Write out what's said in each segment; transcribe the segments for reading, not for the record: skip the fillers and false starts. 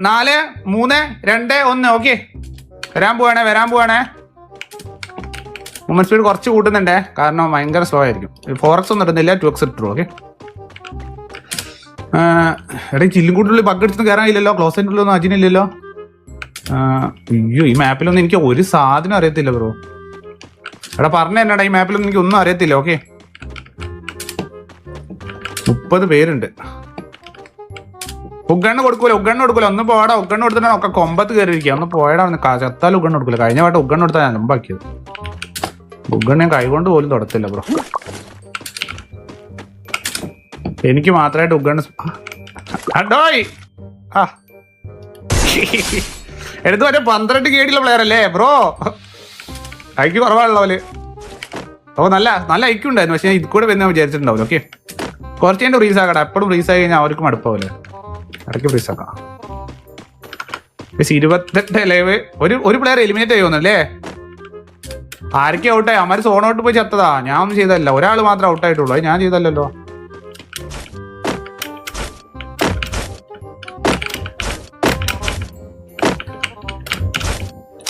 4 3 2 1 okay. വരാൻ പോവാണേ. Movement speed കുറച്ച് കൂട്ടുന്നുണ്ടേ, കാരണം ഭയങ്കര സ്ലോ ആയിരിക്കും. 4x ഒന്നും ഇടുന്നില്ല, 2x ഇട്ടു. ഓക്കെ. എടാ ഈ ചില്ലുംകൂട്ടിനുള്ളിൽ ബഗ് അടിച്ചൊന്നും കയറാനില്ലല്ലോ, ക്ലോസിൻ്റെ ഉള്ളിലൊന്നും അജിനില്ലല്ലോ. അയ്യോ, ഈ മാപ്പിലൊന്നും എനിക്ക് ഒരു സാധനം അറിയത്തില്ല ബ്രോ. എടാ പറഞ്ഞു തന്നെടാ, ഈ മാപ്പിലൊന്നും എനിക്ക് ഒന്നും അറിയത്തില്ല. ഓക്കെ. 30 പേരുണ്ട്. ഉഗണ്ണ് കൊടുക്കൂല. ഒന്ന് പോടാ. ഉഗണ്ണ് കൊടുത്തിട്ട് ഒക്കെ കൊമ്പത്ത് കയറിയിരിക്കുക. ഒന്ന് പോയടാ. ചത്താലും ഉഗണ്ണ് കൊടുക്കൂല. കഴിഞ്ഞ വട്ടം ഉഗണ്ണ് കൊടുത്താൽ ഞാൻ നമ്പാക്കിയത്. ഉഗണ്ണ് ഞാൻ കൈകൊണ്ട് പോലും തൊടത്തില്ല ബ്രോ. എനിക്ക് മാത്രമായിട്ട് ഉഗണ്ണ് അഡോയ് എടുത്ത് മറ്റേ 12 കേടിയുള്ള പ്ലെയർ അല്ലേ ബ്രോ? ഐക്യു കുറവാണല്ലോ അവല്. നല്ല ഐക്യു ഉണ്ടായിരുന്നു, പക്ഷെ ഇത് കൂടെ വരുന്ന വിചാരിച്ചിട്ടുണ്ടാവില്ല. ഓക്കെ. കുറച്ച് കഴിഞ്ഞ് റീസ് ആക്കട്ടെ. എപ്പോഴും റീസ് ആയി കഴിഞ്ഞാൽ അവർക്കും അടുപ്പാവില്ലേ. ഇടയ്ക്ക് റീസ് ആക്കാം. 28 ലൈവ്. ഒരു പ്ലെയർ എലിമിനേറ്റ് ചെയ്യുമെന്നല്ലേ? ആരൊക്കെ ഔട്ടായി? അമാര് സോൺ ഔട്ട് പോയി ചത്തതാ. ഞാൻ ഒന്നും ചെയ്തല്ല. ഒരാൾ മാത്രം ഔട്ടായിട്ടുള്ളൂ. അത് ഞാൻ ചെയ്തല്ലോ.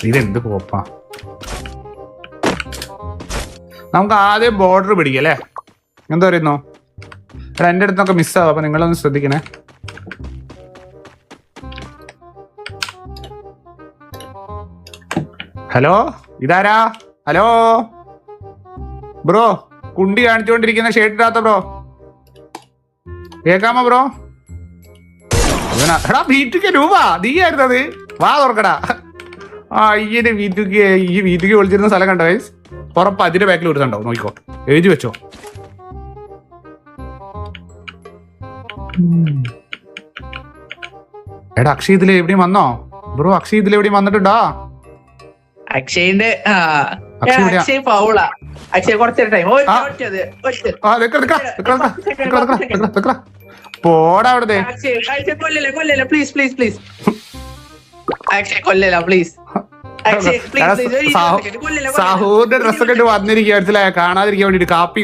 ഇതെന്ത് പോപ്പാ. നമുക്ക് ആദ്യം ബോർഡർ പിടിക്കല്ലേ? എന്താ പറയുന്നു? എൻ്റെ അടുത്തൊക്കെ മിസ്സാവും, അപ്പൊ നിങ്ങളൊന്ന് ശ്രദ്ധിക്കണേ. ഹലോ, ഇതാരാ? ഹലോ ബ്രോ, കുണ്ടി കാണിച്ചുകൊണ്ടിരിക്കുന്ന ഷേർട്ട് ഇടാത്ത ബ്രോ, കേക്കാമോ ബ്രോ? എടാ വീട്ടുക്ക് രൂപ നീ ആയിരുന്നത്. വാ തുറക്കടാ. അയ്യന്റെ വീട്ടുക്ക്. ഈ വീട്ടുക്ക് വിളിച്ചിരുന്ന സ്ഥലം കണ്ടോ ഗൈസ്? ഉറപ്പ് അതിന്റെ ബാക്കിൽ കൊടുത്തുണ്ടാവും. നോക്കിക്കോ, എഴുതി വെച്ചോ. എടാ അക്ഷയ് ഇതിൽ എവിടെയും വന്നോ ബ്രോ? അക്ഷയ് ഇതിൽ എവിടെയും വന്നിട്ടുണ്ടോ? അക്ഷയ് ഫൗളാ. അക്ഷയ് കുറച്ച് ടൈം പോടാ അവിടുത്തെ. കൊല്ലല്ല പ്ലീസ് പ്ലീസ് പ്ലീസ്. അക്ഷയ് കൊല്ലല്ല പ്ലീസ്. സാഹൂന്റെ ഡ്രസ്സൊക്കെ ഇട്ട് വന്നിരിക്കുക, കാണാതിരിക്കാൻ വേണ്ടിട്ട്. കാപ്പി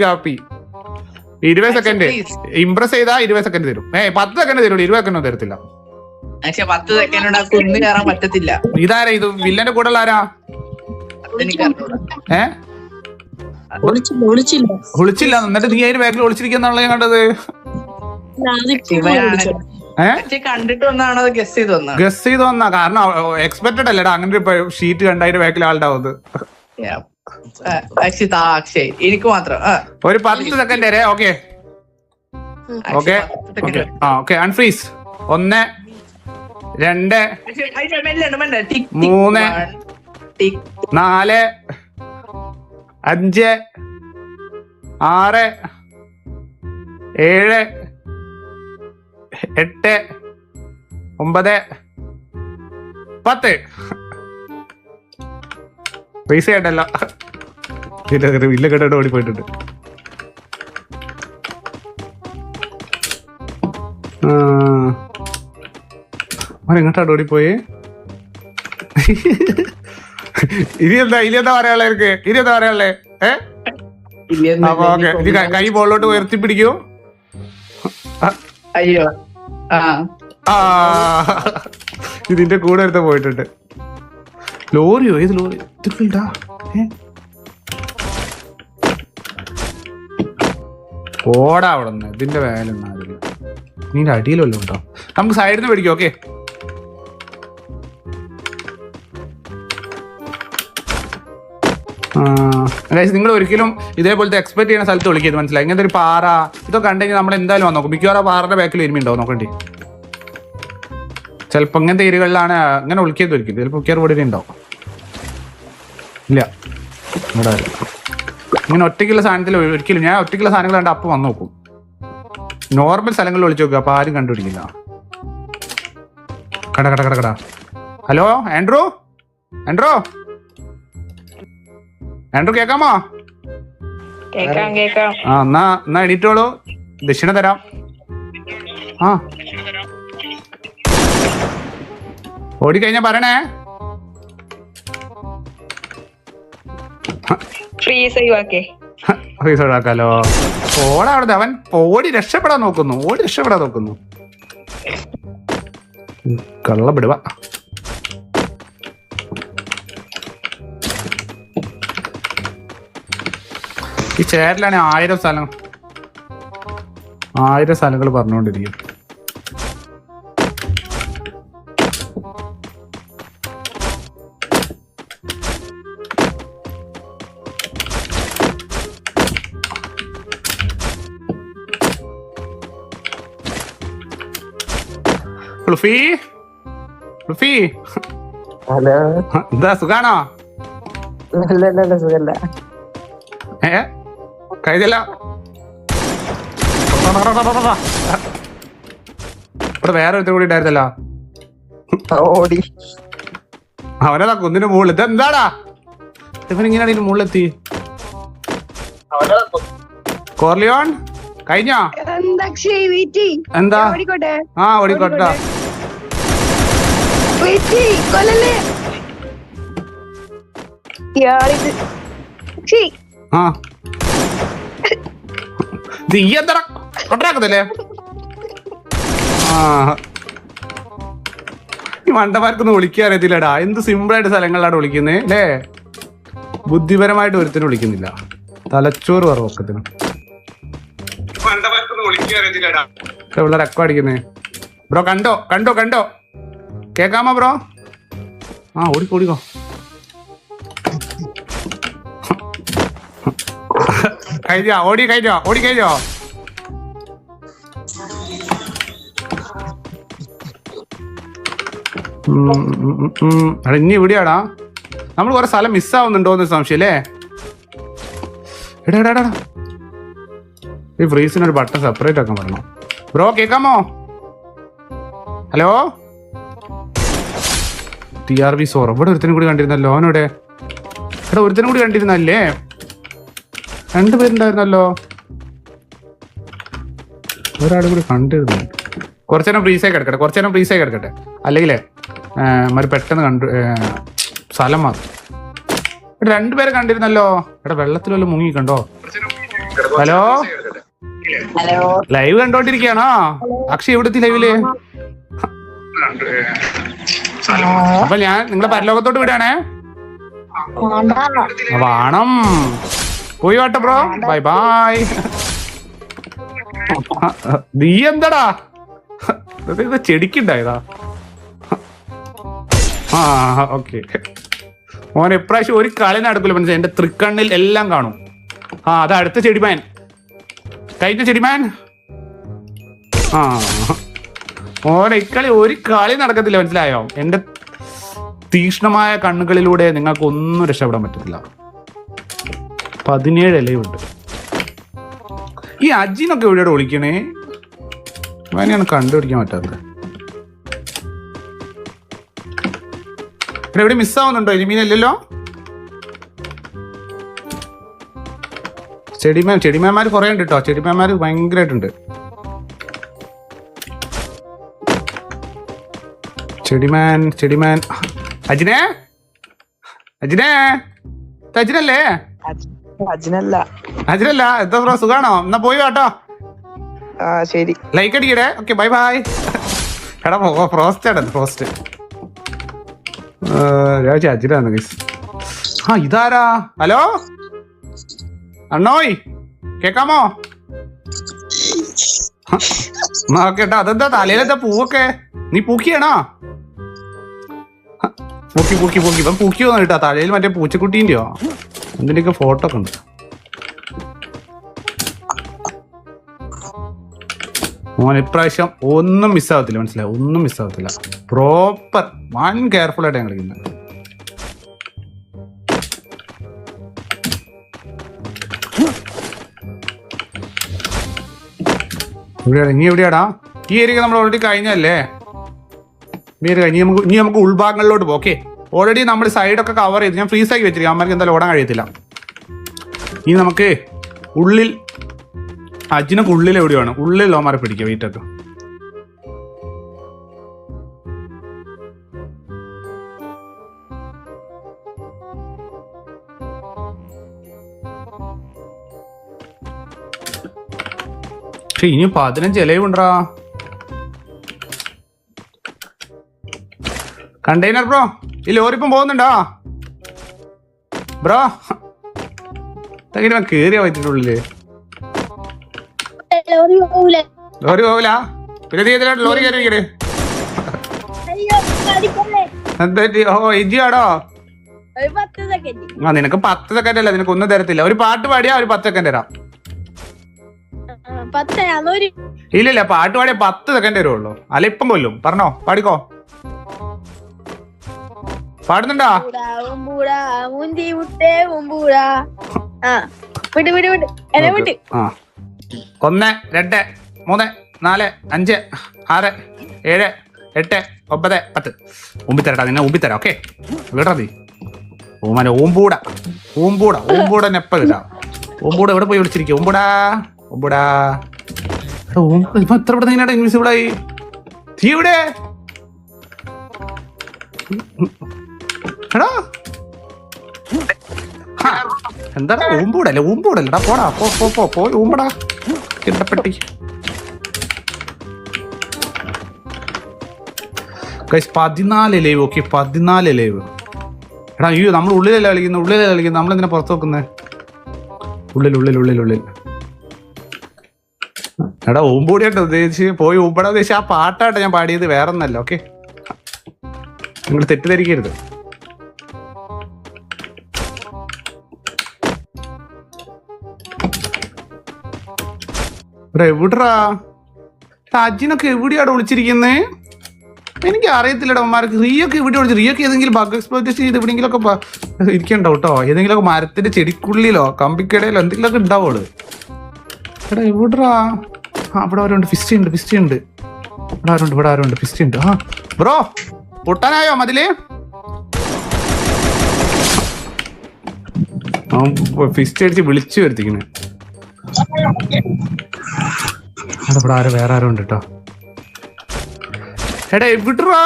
20 സെക്കൻഡ് ഇംപ്രസ് ചെയ്താ 20 സെക്കൻഡ് തരും. 10 സെക്കൻഡ് തരുള്ളൂ, 20 സെക്കൻഡ് തരത്തില്ല. 10 സെക്കൻഡ് കുന്ന് കയറാൻ പറ്റത്തില്ല. ഇതാരാ? ഇത് വില്ലന്റെ കൂടെ ഉള്ള ആരാ? ഒളിച്ചില്ല. എന്നിട്ട് നീ അതിന് ബാക്കിൽ ഒളിച്ചിരിക്കുന്നുള്ള ഞാൻ കണ്ടത്. കണ്ടിട്ട് വന്നാണോ ഗസ് ചെയ്ത് വന്നാ? കാരണം എക്സ്പെക്ടഡ് അല്ലടാ അങ്ങനെ ഒരു ഷീറ്റ് കണ്ട അതിന്റെ ബാക്കിൽ ആളുണ്ടാവുന്നത്. എനിക്ക് മാത്രം ഒരു 10 സെക്കൻഡ് വരെ. Okay okay okay. അൺഫ്രീസ്. 1 2 3 4 5 6 7 8 9 10. പൈസ കേട്ടല്ലോ. വില്ല കേട്ടോ ഓടിപ്പോയിട്ടുണ്ട്. എങ്ങോട്ടാണ് ഓടിപ്പോയി? ഇനി എന്താ പറയാനുള്ളവർക്ക്? അപ്പൊ ഓക്കെ, ഇത് കൈ ബോളിലോട്ട് ഉയർത്തി പിടിക്കൂ. അയ്യോ, ഇതിന്റെ കൂടെ എടുത്ത് പോയിട്ടുണ്ട്. ലോറിയോ? ഏത് ലോറി? ഓടാ അവിടെ നിന്ന്. ഇതിന്റെ വേലൊന്നും ആരില്ല. നീന്റെ അടിയിലല്ലോ ഉണ്ടോ? നമുക്ക് സൈഡിൽ നിന്ന് പിടിക്കും. ഓക്കെ. നിങ്ങൾ ഒരിക്കലും ഇതേപോലത്തെ എക്സ്പെക്ട് ചെയ്യുന്ന സ്ഥലത്ത് വിളിക്കരുത്, മനസ്സിലായി? ഇങ്ങനത്തെ ഒരു പാറ ഇതൊക്കെ കണ്ടെങ്കിൽ നമ്മൾ എന്തായാലും വന്ന് നോക്കും. മിക്കവാറും പാറയുടെ ബാക്കിൽ എരുമയുണ്ടാവും, നോക്കണ്ടി. ചിലപ്പോൾ ഇങ്ങനത്തെ ഏരിയകളിലാണ് ഇങ്ങനെ വിളിക്കരുത് ഒരിക്കലും. ചിലപ്പോൾ മിക്കവാറും ഇവിടെ ഉണ്ടാവും. ഇല്ല, ഇവിടെ ഇങ്ങനെ ഒറ്റയ്ക്കുള്ള സാധനത്തിൽ ഒരിക്കലും. ഞാൻ ഒറ്റയ്ക്കുള്ള സാധനങ്ങൾ കണ്ട് അപ്പം വന്ന് നോക്കും. നോർമൽ സ്ഥലങ്ങളിൽ വിളിച്ചു നോക്കുക, അപ്പൊ ആരും കണ്ടുപിടിക്കില്ല. കട. ഹലോ ആൻഡ്രൂ കേക്കാമോ? എന്നാ എണീറ്റോളൂ, ദക്ഷിണ തരാം. ഓടിക്കഴിഞ്ഞാ പറയണേ. ഫ്രീസ് ഒഴിവാക്കാലോ. ഓടാ അവിടുത്തെ. അവൻ ഓടി രക്ഷപ്പെടാൻ നോക്കുന്നു. കള്ളപ്പെടുക. ഈ ചേരലാണ് 1000 സ്ഥലങ്ങൾ പറഞ്ഞുകൊണ്ടിരിക്കും. ലുഫി ഹലോ. എന്താ സുഖാണോ? സുഖല്ല. കഴിഞ്ഞല്ല ഇവിടെ വേറെ ഒരുത്തർ കൂടി ഉണ്ടായിരുന്നല്ലോ. ഓടി. അവനതാ കുന്നിന്റെ മുകളിൽ. ഇത് എന്താടാ ഇവനിങ്ങനെയാണ് ഇതിന് മുകളിലെത്തി? കോർലിയോൺ കഴിഞ്ഞോ? എന്താ? ആ ഓടിക്കോട്ടെ. ആ നീ എന്താ കൊട്ടാക്കത്തല്ലേ? ആ ഈ മണ്ടന്മാർക്കൊന്നും വിളിക്കാൻ അറിയത്തില്ലടാ. എന്ത് സിമ്പിളായിട്ട് സ്ഥലങ്ങളിലാണ് വിളിക്കുന്നത് അല്ലേ? ബുദ്ധിപരമായിട്ട് ഒരുത്തിനും വിളിക്കുന്നില്ല. തലച്ചോറ് പറവൊക്കത്തിന് ഇവിടെ റെക്കോ അടിക്കുന്നേ. ബ്രോ കണ്ടോ കേക്കാമോ ബ്രോ? ആ ഓടിക്കോ. കഴിഞ്ഞോ? ഇനി ഇവിടെയാടാ. നമ്മൾ കുറെ സ്ഥലം മിസ്സാവുന്നുണ്ടോന്ന് സംശയം അല്ലേ? എടാ ഈ ഫ്രീസിനൊരു ബട്ടൺ സെപ്പറേറ്റ് ആക്കാൻ പറഞ്ഞു. ബ്രോ കേക്കാമോ? Hello TRV സോറ. ഇവിടെ ഒരുത്തനും കൂടി കണ്ടിരുന്നല്ലോ. അവനോടെ ഇവിടെ ഒരുത്തനും കൂടി കണ്ടിരുന്നല്ലേ? 2 പേരുണ്ടായിരുന്നല്ലോ. ഒരാളും കൂടി കണ്ടിരുന്നു. കുറച്ചേരം ഫ്രീസായി കിടക്കട്ടെ. അല്ലെങ്കിലേ മറി പെട്ടെന്ന് സ്ഥലം മാറും. 2 പേരെ കണ്ടിരുന്നല്ലോ. ഇവിടെ വെള്ളത്തിൽ വല്ല മുങ്ങി കണ്ടോ? ഹലോ ലൈവ് കണ്ടോണ്ടിരിക്കയാണോ? അക്ഷയ് എവിടെത്തി ലൈവില്? അപ്പൊ ഞാൻ നിങ്ങളെ പരലോകത്തോട്ട് വിടാണേ. വാണം പോയി വാട്ടെ ബ്രോ. ബൈ. നീ എന്താടാ ചെടിക്കുണ്ടായതാ? ആ ഓക്കെ. മോൻ എപ്രാവശ്യം ഒരു കളി നടക്കില്ല മനസ്സിലായി. എന്റെ തൃക്കണ്ണിൽ എല്ലാം കാണും. ആ അത് അടുത്ത ചെടിമാൻ. കഴിഞ്ഞ ചെടിമാൻ. ആ മോനെ ഇക്കളി ഒരു കളി നടക്കത്തില്ല മനസ്സിലായോ? എന്റെ തീക്ഷ്ണമായ കണ്ണുകളിലൂടെ നിങ്ങൾക്ക് ഒന്നും രക്ഷപ്പെടാൻ പറ്റത്തില്ല. 17 ഇലയുണ്ട്. ഈ അജിനൊക്കെ എവിടെയോടെ വിളിക്കണേ? അവനെയാണ് കണ്ടുപിടിക്കാൻ പറ്റാത്തത്. എവിടെ മിസ്സാവുന്നുണ്ടോ? എലിമീനല്ലല്ലോ. ചെടിമാന്മാര് കുറെ ഉണ്ട് കേട്ടോ. ചെടിമാന്മാര് ഭയങ്കരമായിട്ടുണ്ട്. ചെടിമാൻ അജിനേ അജിനല്ലേ? അജിനല്ല. എന്താ ബ്രോ സുഖാണോ? എന്നാ പോയി കേട്ടോ. ശരി. ലൈക്ക് അടിക്കടേ. Okay bye. എടാ ഫ്രോസ്റ്റ് അജിനാണ് ഗൈസ്. ആ ഇതാരാ? ഹലോ അണ്ണോയ് കേക്കാമോ? കേട്ടോ. അതെന്താ തലയിലെന്താ പൂവൊക്കെ? നീ പൂക്കിയാണോ? പൂക്കി ഇപ്പം പൂക്കിയോന്ന് കേട്ടാ. തലയിൽ മറ്റേ പൂച്ചക്കുട്ടീൻ്റെയോ എന്തിൻ്റെയൊക്കെ ഫോട്ടോ ഒക്കെ ഉണ്ട്. മോൻ ഇപ്രാവശ്യം ഒന്നും മിസ്സാവത്തില്ല മനസ്സിലായി. ഒന്നും മിസ്സാവത്തില്ല. പ്രോപ്പർ വൺ കെയർഫുൾ ആയിട്ട് ഞാൻ കളിക്കുന്നത്. ഇനി എവിടെയാടാ? ഈ ഏരിയ നമ്മൾ ഓൾറെഡി കഴിഞ്ഞല്ലേ? ഇനി നമുക്ക് ഉൾഭാഗങ്ങളിലോട്ട് പോക്കെ. ഓൾറെഡി നമ്മൾ സൈഡൊക്കെ കവർ ചെയ്ത് ഞാൻ ഫ്രീസ് ആക്കി വെച്ചിരിക്കും. അമ്മക്ക് എന്തായാലും ഓടാൻ കഴിയത്തില്ല. ഇനി നമുക്ക് ഉള്ളിൽ അജിനൊക്കെ ഉള്ളിൽ എവിടെയാണ്? ഉള്ളിൽ ലോമാരെ പിടിക്കുക. വെയിറ്റൊക്കെ പക്ഷെ ഇനി 15 ഇലയുണ്ടാ. കണ്ടെയ്നർ ബ്രോ, ഈ ലോറി ഇപ്പം പോകുന്നുണ്ടോ ബ്രോ? എങ്ങനെ കേറിയാ പറ്റിട്ടുള്ളില്? ലോറി പോവില്ല. പിന്നെ നീ എന്തിനാ ലോറി കയറി? എന്താ? ഓ ഇജിയാടോ? ആ നിനക്ക് 10 സെക്കൻഡ് അല്ല, നിനക്ക് ഒന്നും തരത്തില്ല. ഒരു പാട്ട് പാടിയാ ഒരു 10 സെക്കൻഡ് തരാം. ഇല്ലില്ല, പാട്ട് പാടിയാ 10 സെക്കൻഡ് തരുള്ളൂ. അല്ല ഇപ്പം കൊല്ലും. പറഞ്ഞോ, പാടിക്കോ. പാടുന്നുണ്ടോ? ആ 1 2 3 4 5 6 7 8 9 10. ഊമ്പിത്തരട്ടാ, നിന്നെ ഊമ്പിത്തരാം. ഓക്കെ വിടറാ നീ. ഓമാനെ ഓമ്പൂട എപ്പ ഇടാ. ഓമ്പൂട എവിടെ പോയി വിളിച്ചിരിക്കും? ഓമ്പൂടാ ഇപ്പൊ എത്ര പെട്ടെന്ന് ഇങ്ങനെ ഇൻവിസിബിൾ ആയി? തീ ഇവിടെ എടാ. എന്താ ഊമ്പൂടല്ലടാ. പോടാ പോയി ഊമ്പടാ കിട്ടപ്പെട്ടി. 14 ലൈവ്. Okay 14 live. എടാ അയ്യോ, നമ്മൾ ഉള്ളിലല്ല കളിക്കുന്നത്. നമ്മളെന്തിനാ പുറത്ത് വെക്കുന്നത്? ഉള്ളിൽ. എടാ ഊമ്പൂടിയായിട്ട് ഉദ്ദേശിച്ച് പോയി ഊമ്പടാ ഉദ്ദേശിച്ച് ആ പാട്ടായിട്ട് ഞാൻ പാടിയത്, വേറെ ഒന്നല്ല. ഓക്കെ നിങ്ങൾ തെറ്റിദ്ധരിക്കരുത്. എവിടാ അജിനൊക്കെ? എവിടെയാണ് വിളിച്ചിരിക്കുന്നത്? എനിക്ക് അറിയത്തില്ലടാ അവന്മാർക്ക്. റിയൊക്കെ എവിടെ വിളിച്ചു? റിയൊക്കെ ഏതെങ്കിലും ബഗ് എക്സ്പ്ലോയിറ്റേഷൻ ചെയ്ത് എവിടെയെങ്കിലൊക്കെ ഇരിക്കണ്ടാവും കേട്ടോ. ഏതെങ്കിലുമൊക്കെ മരത്തിന്റെ ചെടിക്കുള്ളിലോ കമ്പിക്കടയിലോ എന്തെങ്കിലുമൊക്കെ ഉണ്ടാവുള്ളൂ. എടാ എവിടാ? അവിടെ ആരുണ്ട്? ഫിസ്റ്റ് ഉണ്ട്. ഇവിടെ ആരുണ്ട്? ഫിസ്റ്റ് ഉണ്ട്. ആ ബ്രോ പൊട്ടാനായോ മതില്? ഫിസ്റ്റ് അടിച്ച് വിളിച്ചു വരുത്തിക്കണേ. ഇവിടെ വേറെ ആരും ഉണ്ട് കേട്ടോ. എടാ എവിടാ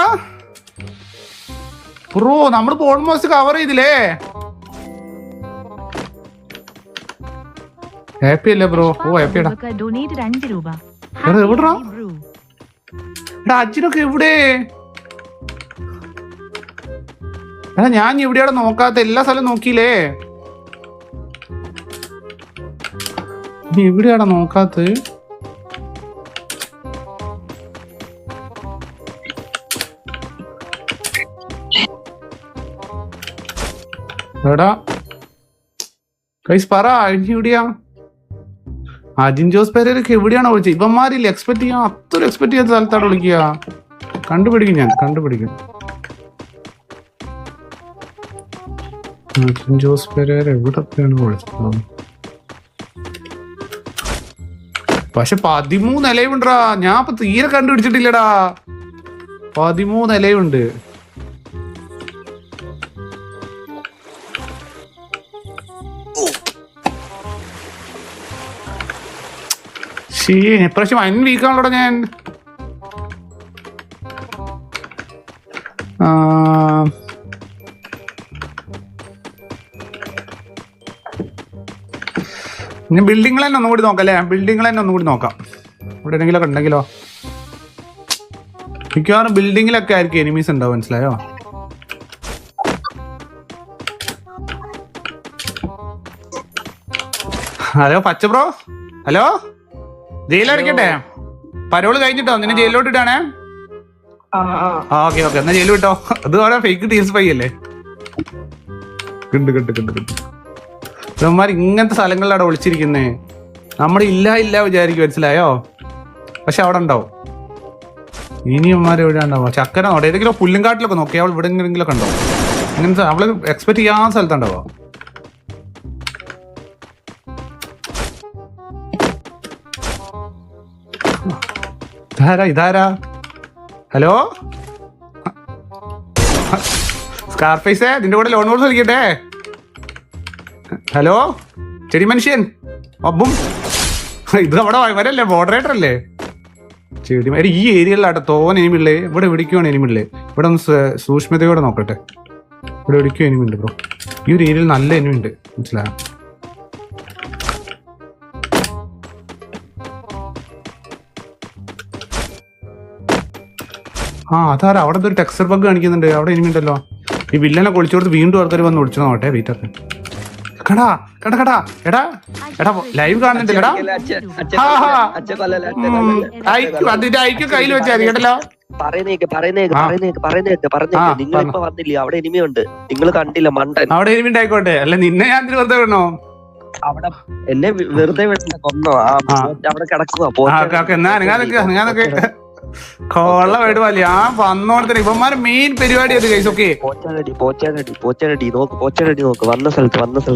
ബ്രോ? നമ്മളിപ്പോ ഓൾമോസ്റ്റ് കവർ ചെയ്തില്ലേ? ഹാപ്പി അല്ലേ ബ്രോ? ഓ ഹാപ്പിടാ. എവിടാ? എടാ അച്ഛനൊക്കെ എവിടെ? എടാ ഞാൻ എവിടെയാണ് നോക്കാത്ത? എല്ലാ സ്ഥലവും നോക്കിയില്ലേ? നീ എവിടെയാടാ നോക്കാത്ത? എടാ കൈസ് പറ, എവിടെയാ? അജിൻ ജോസ് പെരേരൊക്കെ എവിടെയാണ് വിളിച്ചത്? ഇവന്മാരില്ല എക്സ്പെക്ട് ചെയ്യാൻ, അത്ര എക്സ്പെക്ട് ചെയ്യാത്ത സ്ഥലത്താണ് വിളിക്കുക. കണ്ടുപിടിക്കും. അജിൻ ജോസ് പെരേര എവിടൊക്കെയാണ് വിളിച്ചത്? പക്ഷെ 13 ഇലയുണ്ടാ. ഞാൻ ഇപ്പൊ തീരെ കണ്ടുപിടിച്ചിട്ടില്ലടാ. 13 ഇലയുണ്ട്. ഇപ്രാവശ്യം 1 വീക്കാണല്ലോടാ ഞാൻ. ഞാൻ ബിൽഡിങ്ങൾ തന്നെ ഒന്നുകൂടി നോക്കാം അല്ലേ? നോക്കാം. ഇവിടെ എന്തെങ്കിലുമൊക്കെ ഉണ്ടെങ്കിലോ? മിക്കവാറും ബിൽഡിങ്ങിലൊക്കെ ആയിരിക്കും എനിമീസ് ഉണ്ടാവും. മനസ്സിലായോ? ഹലോ പച്ച ബ്രോ. ഹലോ, ജയിലടക്കട്ടെ? പരോള് കഴിഞ്ഞിട്ടോ? നിന്നെ ജയിലിലോട്ട് ഇട്ടാണേ. ഓക്കെ എന്നാ ജയിലിൽ വിട്ടോ. അത് ഓരോ ഫേക്ക് ടീൽസ് പൈ അല്ലേ? ഇവന്മാർ ഇങ്ങനത്തെ സ്ഥലങ്ങളിലാണ് വിളിച്ചിരിക്കുന്നേ. നമ്മുടെ ഇല്ല വിചാരിക്കും. മനസ്സിലായോ? പക്ഷെ അവിടെ ഉണ്ടാവും. ഇനിയന്മാർ എവിടെ ഉണ്ടാവും? ചക്കര ഏതെങ്കിലും പുല്ലുംകാട്ടിലൊക്കെ നോക്കി അവൾ ഇവിടെ എങ്ങനെങ്കിലൊക്കെ ഉണ്ടാവും. അങ്ങനത്തെ അവള് എക്സ്പെക്ട് ചെയ്യാത്ത സ്ഥലത്തുണ്ടാവോ? ഇതാരാ? ഹലോ സ്കാർഫേസേ, നിന്റെ കൂടെ ലോൺ കോഴ്സ് കളിക്കട്ടെ? ഹലോ ചെടി മനുഷ്യൻ. അബ്ബും ഇത് നമ്മുടെ വരല്ലേ, മോഡറേറ്റർ അല്ലേ? ചെടി ഈ ഏരിയയിലാട്ടെ തോൻ എനിമില്ലേ. ഇവിടെ എവിടേക്കാണ് എനിമില്ലേ? ഇവിടെ ഒന്ന് സൂക്ഷ്മതയോടെ നോക്കട്ടെ. ഇവിടെ എവിടേക്കും എനിമിണ്ട് ബ്രോ. ഈ ഒരു ഏരിയയിൽ നല്ല എനിമിണ്ട്. മനസ്സിലായോ? ആ അതാരാ അവിടെ ഒരു ടെക്സ്ചർ ബഗ് കാണിക്കുന്നുണ്ട്. അവിടെ എനിമി ഉണ്ടല്ലോ. ഈ വില്ലനെ കൊളിച്ചു കൊടുത്ത് വീണ്ടും ആൾക്കാർ വന്ന് ഒളിച്ചു നോട്ടെ. വീട്ടൊക്കെ കടാ കടാ കടാ എടാ എടാ ലൈവ് കാണുന്നുണ്ടല്ലേടാ. അതിന്റെ ഐക്യു കയ്യിൽ വെച്ചായിരിക്കട്ടല്ലോ. നിങ്ങളിപ്പോ വന്നില്ലേ, അവിടെ എനിമിയുണ്ട്, നിങ്ങൾ കണ്ടില്ല മണ്ടൻ. അവിടെ എനിമി ഉണ്ടായിക്കോട്ടെ, അല്ല നിന്നെ ഞാൻ വെറുതെ വിടണോ? അവിടെ എന്നെ വെറുതെ വിടണ്ട, കൊന്നോ അവിടെ കിടക്കുക. കൊള്ള വേടുവല്ലേ ആ വന്നോടത്തിന് ഇവന്മാര് മെയിൻ പരിപാടി അത് കൈസ്. ഓക്കെ പോച്ചടി നോക്ക് വന്ന സ്ഥലത്ത്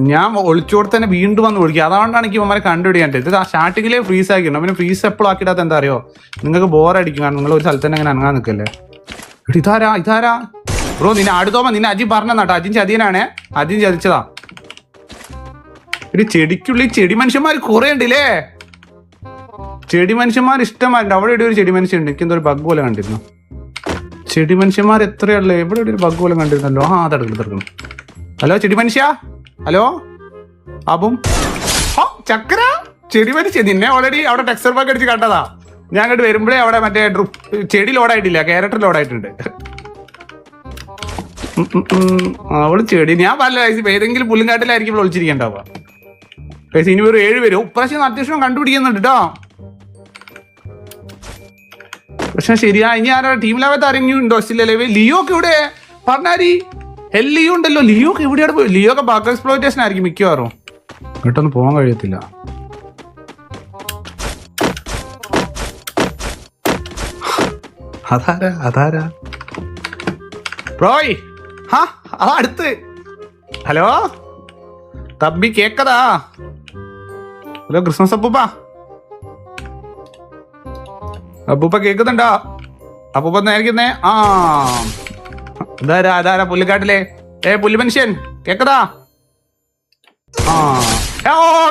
ഞാൻ ഒളിച്ചോട് തന്നെ വീണ്ടും വന്ന് വിളിക്കുക. അതുകൊണ്ടാണ് എനിക്ക് ഇവന്മാരെ കണ്ടുപിടിക്കാണ്ട്. ഇത് സ്റ്റാർട്ടിങ്ങിലേ ഫ്രീസ് ആക്കിയിരുന്നു. പിന്നെ ഫ്രീസ് എപ്പോഴും ആക്കിയിടാത്ത എന്താ അറിയോ, നിങ്ങൾക്ക് ബോറടിക്കും. കാരണം നിങ്ങൾ ഒരു സ്ഥലത്ത് തന്നെ അങ്ങനെ അനങ്ങാൻ നിൽക്കല്ലേ. ഇതാരാ ബ്രോ? നിന്നെ അടുത്തോമ നിന്നെ അജി പറഞ്ഞാട്ടോ. അജിൻ ചതിയനാണ്, അജിൻ ചതിച്ചതാ. ഒരു ചെടിക്കുള്ളിൽ ചെടി മനുഷ്യന്മാർ കുറെ ഉണ്ടല്ലേ. ചെടി മനുഷ്യന്മാർ ഇഷ്ടമാരുണ്ട്. അവിടെ ഇവിടെ ഒരു ചെടി മനുഷ്യണ്ട്. എനിക്ക് എന്തോ ഒരു ബഗ് പോലെ കണ്ടിരുന്നു. ചെടി മനുഷ്യന്മാർ എത്രയുള്ളേ. എവിടെ ഒരു ബഗ് പോലെ കണ്ടിരുന്നല്ലോ. ആ അതെടുക്കണം. ഹലോ ചെടി മനുഷ്യ, ഹലോ അബും ചക്കര ചെടി മനുഷ്യ. നിന്നെ ഓൾറെഡി അവിടെ ടെക്സ്ചർ ബഗ് അടിച്ച് കണ്ടതാ. ഞാൻ അങ്ങോട്ട് വരുമ്പോഴേ അവിടെ മറ്റേ ചെടി ലോഡായിട്ടില്ല, ക്യാരക്ടർ ലോഡായിട്ടുണ്ട്. അവള് ചെടി ഞാൻ പല ഏതെങ്കിലും പുല്ലുംകാട്ടിലായിരിക്കും ഒളിച്ചിരിക്കണ്ടാവുക. ഇനി ഒരു 7 പേര് ഇപ്രാവശ്യം അത്യാവശ്യം കണ്ടുപിടിക്കുന്നുണ്ട് കേട്ടോ. പക്ഷെ ശരിയാ, ഇനി ആരോ ടീം ലെവൽ ആരെങ്കിലും ഉണ്ടോ? ലൈവ് ലിയോ ഒക്കെ ഇവിടെ പറഞ്ഞാരി. ലിയോ ഉണ്ടല്ലോ. ലിയോ ഒക്കെ എവിടെയാണ് പോയി? ലിയോ ഒക്കെ ബഗ് എക്സ്പ്ലോയിറ്റേഷൻ ആയിരിക്കും മിക്കവാറും. പെട്ടെന്ന് പോകാൻ കഴിയത്തില്ല. അതാരാ ബ്രോയ്? അതാ അടുത്ത്. ഹലോ തമ്പി കേക്കതാ. ഹലോ ക്രിസ്മസ് അപ്പൂപ്പ കേക്കുന്നുണ്ടോ? അപ്പൂപ്പ നേരിക്കുന്നേ. ആ അതാരാ പുല്ലുകാട്ടിലെ പുല്ലു മനുഷ്യൻ കേക്കതാ.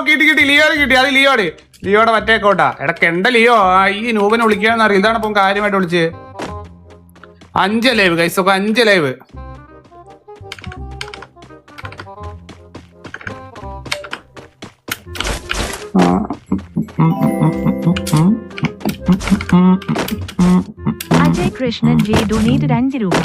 കിട്ടി ലിയോടെ കിട്ടി. അത് ലിയോടെ മറ്റേ കോട്ടാ. എടക്കെണ്ട ലിയോ ഈ നൂബനെ വിളിക്കാന്ന് അറിയില്ല. ഇതാണ് ഇപ്പം കാര്യമായിട്ട് വിളിച്ച്. 5 ലൈവ് കൈസൊക്കെ 5 live. Ajay Krishnan J donated 5 രൂപ.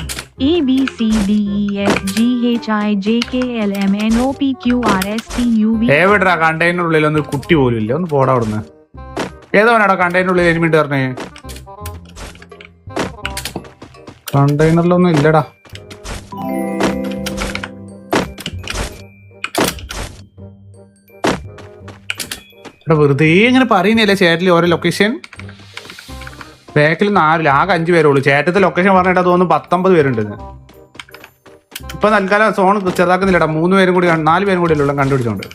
EBCDEFGHIJKLMNOPQRSTUV. എവിടാ കണ്ടെയ്നറിനുള്ളിൽ ഒന്ന് കുട്ടി പോലും ഇല്ല. ഒന്ന് പോടാ അവിടുന്ന്. ഏതോനാടാ കണ്ടെയ്നറിനുള്ളിൽ എനിമിട്ട് പറഞ്ഞേ? കണ്ടെയ്നറിലൊന്നും ഇല്ലടാ. വെറുതെ ഇങ്ങനെ പറയുന്നില്ലേ ചേട്ടിൽ ഓരോ ലൊക്കേഷൻ. ബാക്കിൽ 4 ആകെ 5 പേരുള്ളൂ. ചേട്ടത്തെ ലൊക്കേഷൻ പറഞ്ഞിട്ട് തോന്നുന്നു 19 പേരുണ്ട്. ഇപ്പൊ തൽക്കാലം സോൺ ചെറുതാക്കുന്നില്ലടാ. 3 പേരും കൂടി 4 പേരും കൂടി ഉള്ള കണ്ടുപിടിച്ചോണ്ട്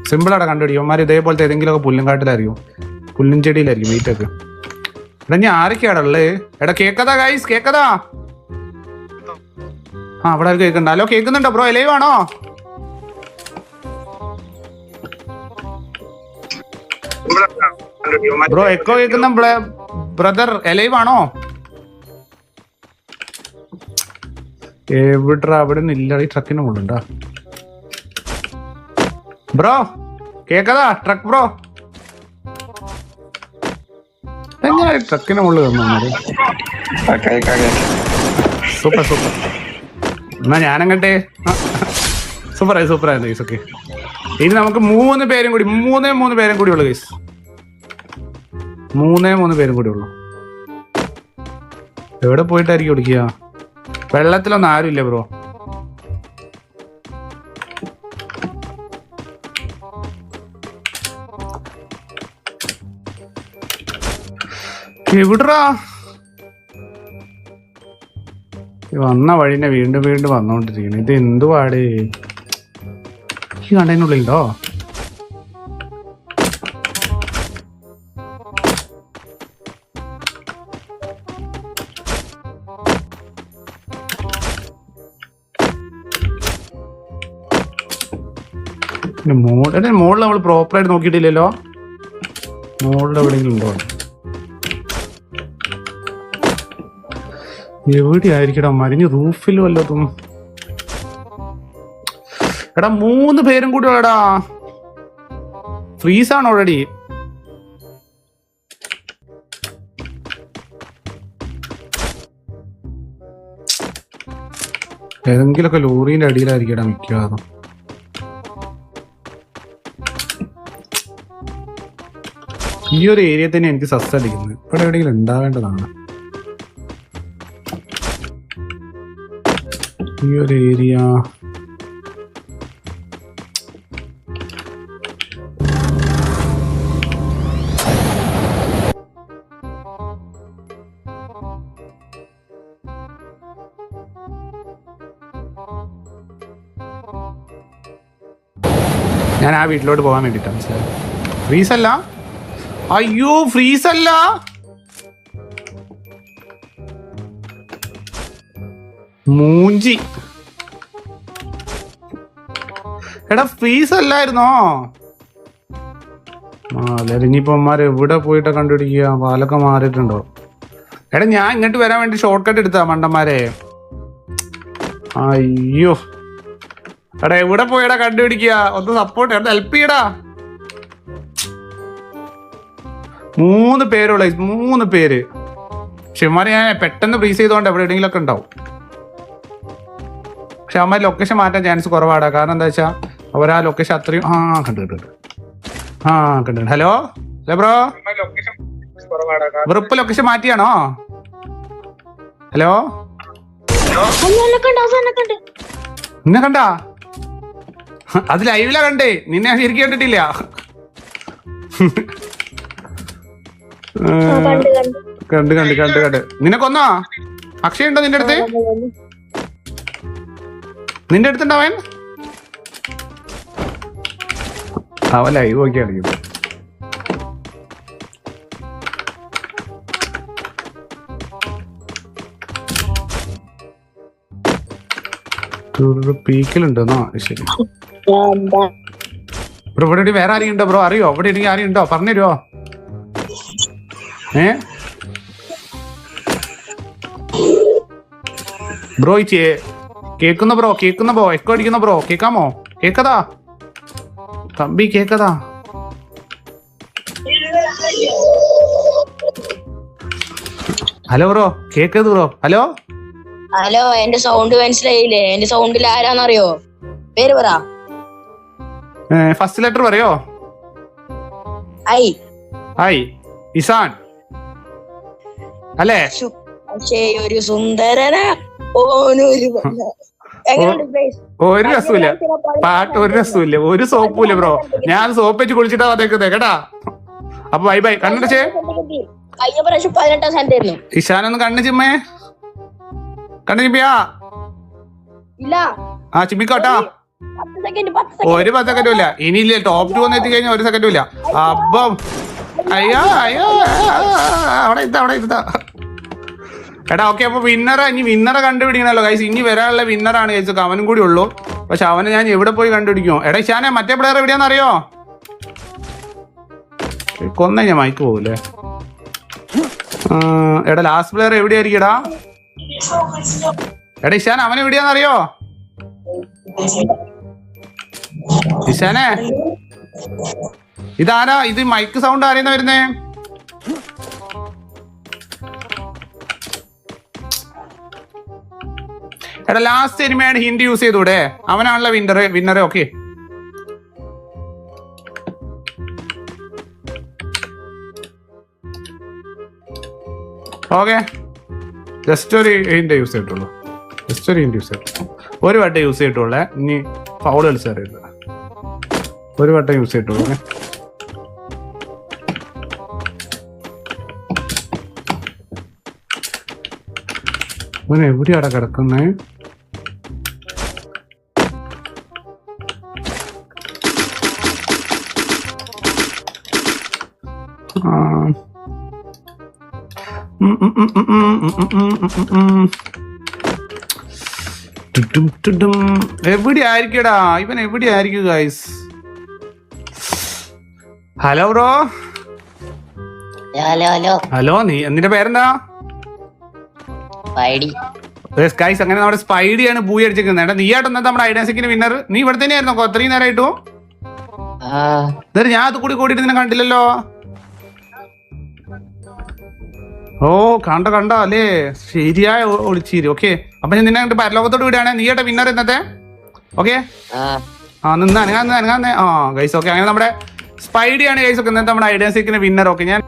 സിമ്പിളാടാ കണ്ടുപിടിക്കും. അവന്മാർ ഇതേപോലത്തെ ഏതെങ്കിലുമൊക്കെ പുല്ലുംകാട്ടിലായിരിക്കും, പുല്ലും ചെടിയിലായിരിക്കും വീട്ടൊക്കെ. എടാ ഞാൻ ആരൊക്കെയാടാ ഉള്ളത്? എടാ കേക്കതാ ഗൈസ്, കേക്കതാ. അവിടെ ആരും കേൾക്കണ്ട. ഹലോ കേൾക്കുന്നുണ്ടോ ബ്രോ? ലൈവ് ആണോ? ബ്രോ എക്കോ കേൾക്കുന്ന ബ്രദർ ലൈവ് ആണോ? എവിടാ? അവിടെ ഒന്നും ഇല്ല. ഈ ട്രക്കിന് മുള്ളുണ്ടാ ബ്രോ? കേക്കതാ ട്രക്ക് ബ്രോ? എങ്ങനെ ട്രക്കിന് മുള്ളു തന്നു? സൂപ്പർ എന്നാ ഞാനങ്ങട്ടെ. സൂപ്പറായി ഗൈസ്. ഓക്കെ ഇനി നമുക്ക് 3 പേരും കൂടി 3 പേരും കൂടി ഉള്ളു ഗൈസ്. 3 പേരും കൂടി ഉള്ളു. എവിടെ പോയിട്ടായിരിക്കും വിളിക്കുക? വെള്ളത്തിലൊന്നും ആരുമില്ല ബ്രോ. എവിടാ? വന്ന വഴിനെ വീണ്ടും വന്നോണ്ടിരിക്കണം. ഇത് എന്തുവാടേ? ഈ കണ്ടതിനുള്ളിലുണ്ടോ? മോളിൽ നമ്മൾ പ്രോപ്പറായിട്ട് നോക്കിയിട്ടില്ലല്ലോ. മോളിൽ എവിടെയെങ്കിലും ഉണ്ടോ? എവിടെയായിരിക്കടാ? മരിഞ്ഞ് റൂഫിൽ വല്ലതും. എടാ 3 പേരും കൂടി ഉള്ളടാ. ഫ്രീസാണ് ഓൾറെഡി. ഏതെങ്കിലുമൊക്കെ ലോറിന്റെ അടിയിലായിരിക്കടാ മിക്കവാറും. ഈ ഒരു ഏരിയ തന്നെ എനിക്ക് സസ് അടിക്കുന്നത്. ഇവിടെ എവിടെയെങ്കിലും ഉണ്ടാവേണ്ടതാണ് ഈ ഒരു ഏരിയ. ഞാൻ ആ വീട്ടിലോട്ട് പോകാൻ വേണ്ടിട്ടാ. മനസ്സിലായി? ഫ്രീസ് അല്ല, അയ്യോ ഫ്രീസ് അല്ല, മൂഞ്ചി. എടാ ഫ്രീസ് അല്ലായിരുന്നോ? ഇനിയിപ്പോ അമ്മാര് എവിടെ പോയിട്ടാ കണ്ടുപിടിക്കുക? പാലൊക്കെ മാറിയിട്ടുണ്ടോ? എടാ ഞാൻ ഇങ്ങോട്ട് വരാൻ വേണ്ടി ഷോർട്ട് കട്ട് എടുത്താ മണ്ടന്മാരെ. അയ്യോ എടാ എവിടെ പോയടാ കണ്ടുപിടിക്കുക? ഒന്ന് സപ്പോർട്ട് എടാ, ഹെൽപ്പ് ചെയ്യടാ. 3 പേരുള്ള 3 പേര്. പക്ഷെ അമ്മാര് ഞാൻ പെട്ടെന്ന് ഫ്രീസ് ചെയ്തോണ്ട് എവിടെ എവിടെയെങ്കിലും ഒക്കെ ഉണ്ടാവും. പക്ഷെ അമ്മാര് ലൊക്കേഷൻ മാറ്റാൻ ചാൻസ് കുറവാടാ. കാരണം എന്താ വെച്ചാ അവരാ ലൊക്കേഷൻ അത്രയും കണ്ടു. ഹലോ ബ്രോ, ബ്രോ ഇപ്പൊ ലൊക്കേഷൻ മാറ്റിയാണോ? ഹലോ നിന്നെ കണ്ടാ? അത് ലൈവിലാ കണ്ടേ, നിന്നെ ഞാൻ ശരിക്കും കണ്ടിട്ടില്ല. കണ്ട് നിന്നെ കൊന്നോ? അക്ഷയ് ഉണ്ടോ നിന്റെ അടുത്ത്? നിന്റെ അടുത്തുണ്ടോ അവൻ? അവൻ ലൈവ് നോക്കി അടിക്കും. പീക്കിലുണ്ടോന്നോ? ശരി ബ്രോ, ഇവിടെ വേറെ ആരെയും ഉണ്ടോ ബ്രോ? അറിയോ ഇവിടെ എനിക്ക് ആരെയും ഉണ്ടോ? പറഞ്ഞു തരുമോ? ബ്രോ കേക്കുന്ന ബ്രോ എക്കോ അടിക്കുന്ന ബ്രോ, കേക്കാമോ? കേക്കതാ തമ്പി, കേക്കതാ? ഹലോ ബ്രോ, കേക്കത് ബ്രോ? ഹലോ ഹലോ, എന്റെ സൗണ്ട് മനസ്സിലായില്ലേ? എന്റെ സൗണ്ടിൽ ആരാന്നറിയോ? പേര് പറ. ഫസ്റ്റ് ലെറ്റർ പറയോ? ഐ ഇസാൻ അല്ലേ? പക്ഷേ ഒരു സുന്ദരന ഒരു രസമില്ല പാട്ട്, ഒരു രസമില്ല, ഒരു സോപ്പുമില്ല ബ്രോ. ഞാൻ സോപ്പ് വെച്ച് കുളിച്ചിട്ടാ വന്നേക്കുന്നത് കേട്ടാ. അപ്പൊ ബൈ ബൈ. കണ്ണടച്ചേ. ഇഷാനൊന്ന് കണ്ണ് ചിമ്മേ, കണ്ണ് ചിമ്മിയാ? ചിമ്മിക്കോട്ടാ. ഒരു 10 സെക്കൻഡും ഇല്ല ഇനിയില്ല. ടോപ്പ് 2 എത്തി കഴിഞ്ഞാൽ 1 സെക്കൻഡും ഇല്ല. അപ്പം അയ്യോ അവിടെ ഇരുത്താ. എടാ ഓക്കെ, അപ്പൊ വിന്നറെ കണ്ടുപിടിക്കണല്ലോ ഗൈസ്. ഇനി വരാനുള്ള വിന്നറാണ് ഗൈസ്, അവനും കൂടി ഉള്ളൂ. പക്ഷെ അവനെ ഞാൻ എവിടെ പോയി കണ്ടുപിടിക്കുമോ? എടാ ഇഷാനെ, മറ്റേ പ്ലെയർ എവിടെയാണെന്നറിയോ? കൊന്ന ഞാൻ മൈക്ക് പോകൂലേ. എടാ ലാസ്റ്റ് പ്ലെയർ എവിടെയായിരിക്കടാ? എടാ ഇഷാൻ, അവൻ എവിടെയാണെന്നറിയോ? ഇഷാനെ, ഇതാരാ? ഇത് മൈക്ക് സൗണ്ട് ആരെന്നാ വരുന്നേ? എടാ ലാസ്റ്റ് എനിമയാണ് ഹിന്റ് യൂസ് ചെയ്തൂടെ? അവനാണല്ലോ വിന്നറ്. ഓക്കെ ജസ്റ്റ് ഒരു ഹിന്റ് യൂസ് ചെയ്തിട്ടുള്ളൂ. ഒരു വട്ടം യൂസ് ചെയ്തിട്ടുള്ളേ. ഇനി ഫൗൾ കളിച്ചറിയില്ല. ഒരു വട്ടം യൂസ് ചെയ്തിട്ടുള്ളൂ. അവൻ എവിടെയാടാ കിടക്കുന്നേ? എവിടെയായിരിക്കടാ ഇവൻ? എവിടെയായിരിക്കും ഗൈസ്? Hello bro. ഹലോ, നിന്റെ പേരെന്താ? ഗൈസ്, അങ്ങനെ നമ്മുടെ സ്പൈഡിയാണ് ബൂയി അടിച്ചിരിക്കുന്നത്. എടാ നീയായിട്ട് നമ്മുടെ ഐഡൻസിക്കിന് വിന്നർ. നീ ഇവിടെ തന്നെയായിരുന്നോ 3 നേരമായിട്ടു? ഞാൻ അത് കൂടിയിട്ട് നിന്നെ കണ്ടില്ലല്ലോ. ഓ കണ്ട അല്ലേ ശരിയായ ഒളിച്ചീര്. ഓക്കെ അപ്പൊ ഞാൻ നിന്നെ പരലോകത്തോട് വിടുകയാണ്. നീ ഏട്ടാ വിന്നർ ഇന്നത്തെ. ഓക്കെ ആ നിന്ന് അനങ്ങാന്നേ. ആ ഗൈസ് ഓക്കെ അങ്ങനെ നമ്മുടെ സ്പൈഡിയാണ് ഗൈസ് ഒക്കെ ഇന്നത്തെ നമ്മുടെ ഐഡിയ സീക്കിന്റെ വിന്നർ. ഓക്കെ ഞാൻ